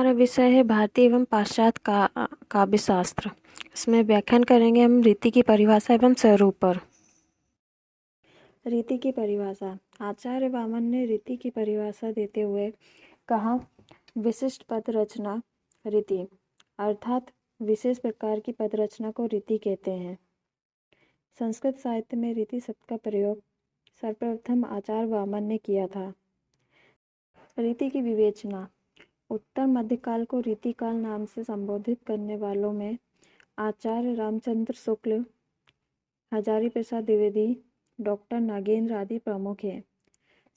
हमारा विषय है भारतीय एवं पाश्चात्य काव्य शास्त्र। इसमें व्याख्यान करेंगे हम रीति की परिभाषा एवं स्वरूप पर। रीति की परिभाषा। आचार्य वामन ने रीति की परिभाषा देते हुए कहा, विशिष्ट पद रचना रीति, अर्थात विशेष प्रकार की पद रचना को रीति कहते हैं। संस्कृत साहित्य में रीति शब्द का प्रयोग सर्वप्रथम आचार्य वामन ने किया था। रीति की विवेचना। उत्तर मध्यकाल को रीतिकाल नाम से संबोधित करने वालों में आचार्य रामचंद्र शुक्ल, हजारी प्रसाद द्विवेदी, डॉक्टर नागेंद्र आदि प्रमुख हैं।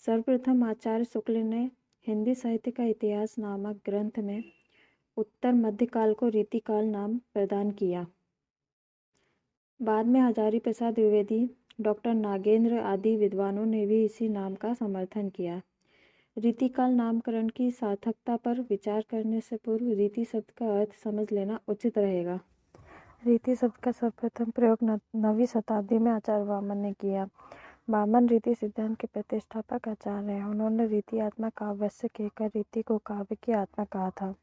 सर्वप्रथम आचार्य शुक्ल ने हिंदी साहित्य का इतिहास नामक ग्रंथ में उत्तर मध्यकाल को रीतिकाल नाम प्रदान किया। बाद में हजारी प्रसाद द्विवेदी, डॉक्टर नागेंद्र आदि विद्वानों ने भी इसी नाम का समर्थन किया। रीतिकाल नामकरण की सार्थकता पर विचार करने से पूर्व रीति शब्द का अर्थ समझ लेना उचित रहेगा। रीति शब्द का सर्वप्रथम प्रयोग 9वीं शताब्दी में आचार्य वामन ने किया। वामन रीति सिद्धांत के प्रतिष्ठापक आचार्य हैं। उन्होंने रीति आत्मा काव्यस्य कहकर रीति को काव्य की आत्मा कहा था।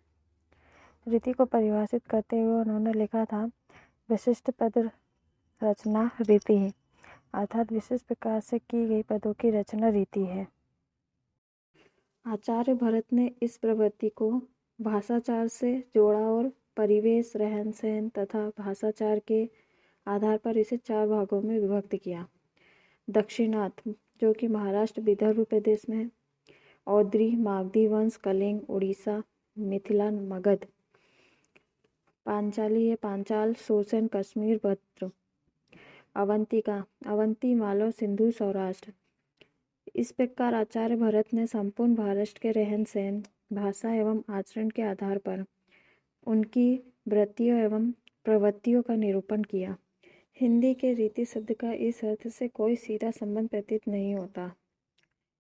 रीति को परिभाषित करते हुए उन्होंने लिखा था, विशिष्ट पद रचना रीति है, अर्थात विशिष्ट प्रकार से की गई पदों की रचना रीति है। आचार्य भरत ने इस प्रवृत्ति को भाषाचार से जोड़ा और परिवेश, रहन सहन तथा भाषाचार के आधार पर इसे 4 भागों में विभक्त किया। दक्षिणार्थ, जो कि महाराष्ट्र विदर्भ प्रदेश में है, औद्री, मागधी वंश, कलिंग, उड़ीसा, मिथिला, मगध। पांचाली है, पांचाल, शोषण, कश्मीर, भद्र। अवंतिका, अवंती, मालव, सिंधु, सौराष्ट्र। इस प्रकार आचार्य भरत ने संपूर्ण महाराष्ट्र के रहन सहन, भाषा एवं आचरण के आधार पर उनकी वृत्तियों एवं प्रवृत्तियों का निरूपण किया। हिंदी के रीति शब्द का इस अर्थ से कोई सीधा संबंध प्रतीत नहीं होता।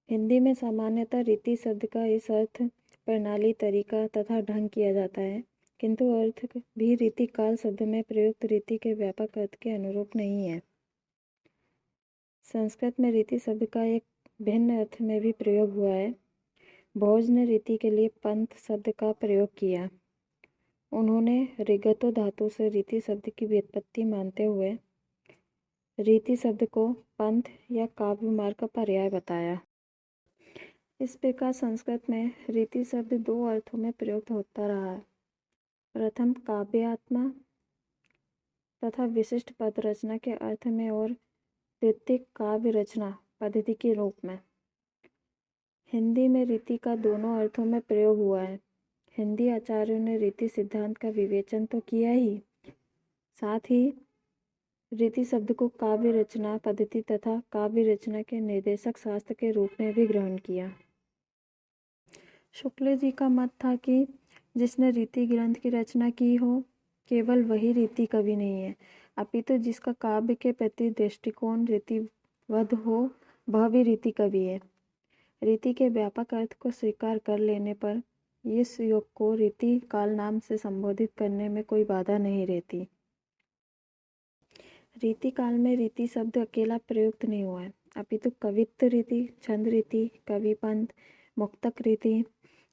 हिंदी में सामान्यतः रीति शब्द का इस अर्थ प्रणाली, तरीका तथा ढंग किया जाता है, किंतु अर्थ भी रीति काल शब्द में प्रयुक्त रीति के व्यापक अर्थ के अनुरूप नहीं है। संस्कृत में रीति शब्द का एक भिन्न अर्थ में भी प्रयोग हुआ है। भोज ने रीति के लिए पंथ शब्द का प्रयोग किया। उन्होंने ऋगतो धातु से रीति शब्द की व्युत्पत्ति मानते हुए रीति शब्द को पंथ या काव्य मार्ग का पर्याय बताया। इस प्रकार संस्कृत में रीति शब्द 2 अर्थों में प्रयुक्त होता रहा है। प्रथम काव्यात्मा तथा विशिष्ट पद रचना के अर्थ में और द्वितीय काव्य रचना पद्धति के रूप में। हिंदी में रीति का दोनों अर्थों में प्रयोग हुआ है। हिंदी आचार्यों ने रीति सिद्धांत का विवेचन तो किया ही, साथ ही रीति शब्द को काव्य रचना पद्धति तथा काव्य रचना के निर्देशक शास्त्र के रूप में भी ग्रहण किया। शुक्ल जी का मत था कि जिसने रीति ग्रंथ की रचना की हो, केवल वही रीति कवि नहीं है, अपितु जिसका काव्य के प्रति दृष्टिकोण रीतिवद् हो, वह भी रीति कवि है। रीति के व्यापक अर्थ को स्वीकार कर लेने पर इस युग को रीति काल नाम से संबोधित करने में कोई बाधा नहीं रहती। रीति काल में रीति शब्द अकेला प्रयुक्त नहीं हुआ है, अपितु कवित्व रीति, छंद रीति, कविपंथ, मुक्तक रीति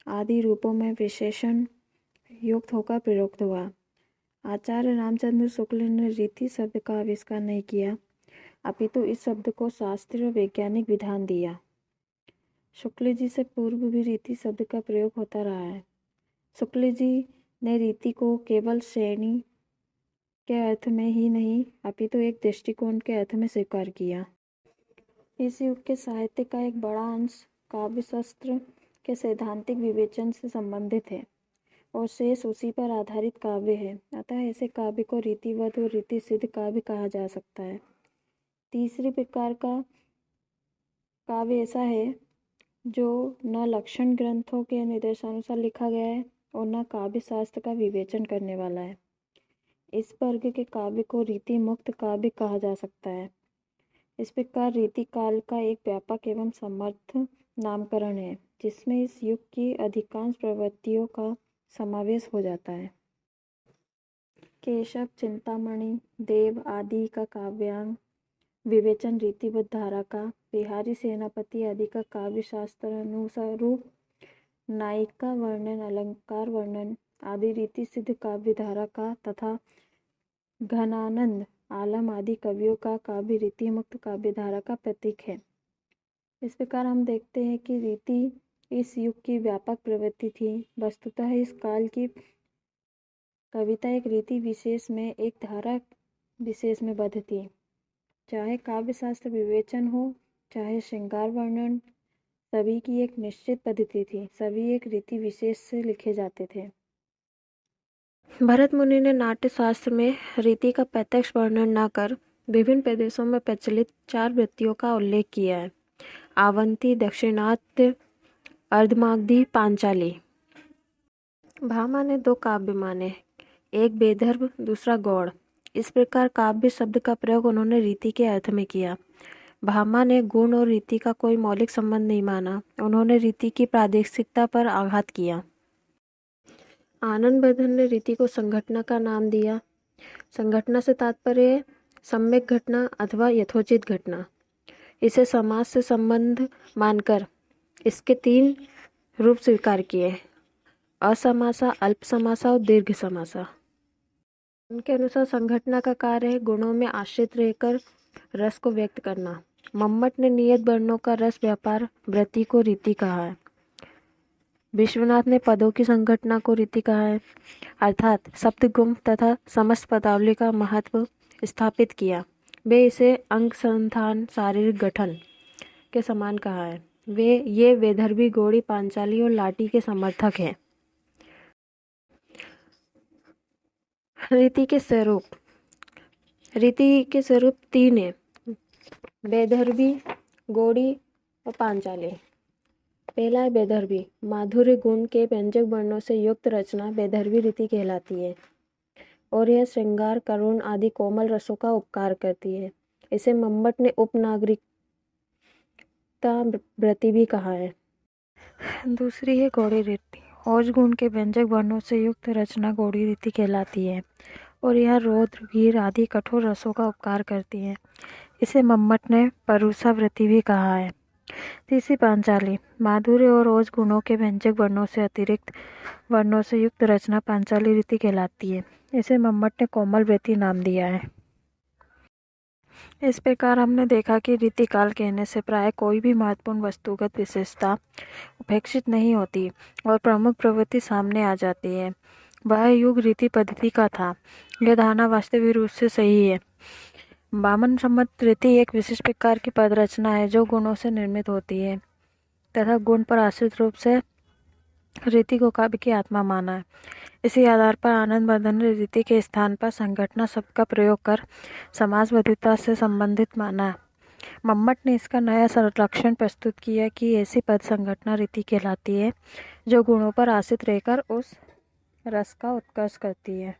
आदि रूपों में विशेषण युक्त होकर प्रयुक्त हुआ। आचार्य रामचंद्र शुक्ल ने रीति शब्द का आविष्कार नहीं किया, अपितु इस शब्द को शास्त्रीय और वैज्ञानिक विधान दिया। शुक्ल जी से पूर्व भी रीति शब्द का प्रयोग होता रहा है। शुक्ल जी ने रीति को केवल श्रेणी के अर्थ में ही नहीं, अपितु एक दृष्टिकोण के अर्थ में स्वीकार किया। इस युग के साहित्य का एक बड़ा अंश काव्यशास्त्र के सैद्धांतिक विवेचन से संबंधित है और शेष उसी पर आधारित काव्य है। अतः ऐसे काव्य को रीतिवद् और रीति सिद्ध काव्य कहा जा सकता है। तीसरी प्रकार का काव्य ऐसा है जो न लक्षण ग्रंथों के निर्देशानुसार लिखा गया है और न काव्य शास्त्र का विवेचन करने वाला है। इस वर्ग के काव्य को रीति मुक्त काव्य कहा जा सकता है। इस प्रकार रीति काल का एक व्यापक एवं समर्थ नामकरण है, जिसमें इस युग की अधिकांश प्रवृत्तियों का समावेश हो जाता है। केशव, चिंतामणि, देव आदि का काव्यांग विवेचन रीतिबद्ध धारा का, बिहारी सेनापति आदि का काव्य शास्त्रानुसारूप नायिका वर्णन, अलंकार वर्णन आदि रीति सिद्ध काव्य धारा का तथा घनानंद आलम आदि कवियों का काव्य रीति मुक्त काव्य धारा का प्रतीक है। इस प्रकार हम देखते हैं कि रीति इस युग की व्यापक प्रवृत्ति थी। वस्तुतः इस काल की कविता एक रीति विशेष में, एक धारा विशेष में बद्ध थी। चाहे काव्य शास्त्र विवेचन हो, चाहे श्रृंगार वर्णन, सभी की एक निश्चित पद्धति थी। सभी एक रीति विशेष से लिखे जाते थे। भरत मुनि ने नाट्य शास्त्र में रीति का प्रत्यक्ष वर्णन न कर विभिन्न प्रदेशों में प्रचलित 4 वृत्तियों का उल्लेख किया है। आवंती, दक्षिणात्य, अर्धमागधी, पांचाली। भामा ने 2 काव्य माने, एक बेदर्भ, दूसरा गौड़। इस प्रकार काव्य शब्द का प्रयोग उन्होंने रीति के अर्थ में किया। भामा ने गुण और रीति का कोई मौलिक संबंध नहीं माना। उन्होंने रीति की प्रादेशिकता पर आघात किया। आनंद बर्धन ने रीति को संघटना का नाम दिया। संघटना से तात्पर्य सम्यक घटना अथवा यथोचित घटना। इसे समास से संबंध मानकर इसके 3 रूप स्वीकार किए, असमासा, अल्प समासा और दीर्घ समासा। उनके अनुसार संघटना का कार्य है गुणों में आश्रित रहकर रस को व्यक्त करना। मम्मट ने नियत वर्णों का रस व्यापार वृत्ति को रीति कहा है। विश्वनाथ ने पदों की संघटना को रीति कहा है, अर्थात सप्तगुण तथा समस्त पदावली का महत्व स्थापित किया। वे इसे अंग संधान, शारीरिक गठन के समान कहा है। ये वैदर्भी, गौड़ी, पांचाली और लाटी के समर्थक हैं। रीति के स्वरूप 3 हैं, वैदर्भी, गौड़ी और पांचाली। पहला है वैदर्भी। माधुर्य गुण के व्यंजक वर्णों से युक्त रचना वैदर्भी रीति कहलाती है और यह श्रृंगार, करुण आदि कोमल रसों का उपकार करती है। इसे मम्मट ने उपनागरिकता वृत्ति भी कहा है। दूसरी है गौड़ी रीति। ओज गुण के व्यंजक वर्णों से युक्त रचना गौड़ी रीति कहलाती है और यह रौद्र, वीर आदि कठोर रसों का उपकार करती है। इसे मम्मट ने परुषा वृत्ति भी कहा है। तीसरी पांचाली। माधुर्य और ओज गुणों के व्यंजक वर्णों से अतिरिक्त वर्णों से युक्त रचना पांचाली रीति कहलाती है। इसे मम्मट ने कोमल वृत्ति नाम दिया है। इस प्रकार हमने देखा कि रीति काल कहने से प्राय कोई भी महत्वपूर्ण वस्तुगत विशेषता उपेक्षित नहीं होती और प्रमुख प्रवृत्ति सामने आ जाती है। वह युग रीति पद्धति का था। यह धारणा वास्तविक रूप से सही है। वामन सम्मत रीति एक विशिष्ट प्रकार की पद रचना है जो गुणों से निर्मित होती है तथा गुण पर आश्रित रूप से रीति को काव्य की आत्मा माना है। इसी आधार पर आनंद बर्धन ने रीति के स्थान पर संघटना शब्द का प्रयोग कर समासबद्धता से संबंधित माना है। मम्मट ने इसका नया संरक्षण प्रस्तुत किया कि ऐसी पद संघटना रीति कहलाती है जो गुणों पर आश्रित रहकर उस रस का उत्कर्ष करती है।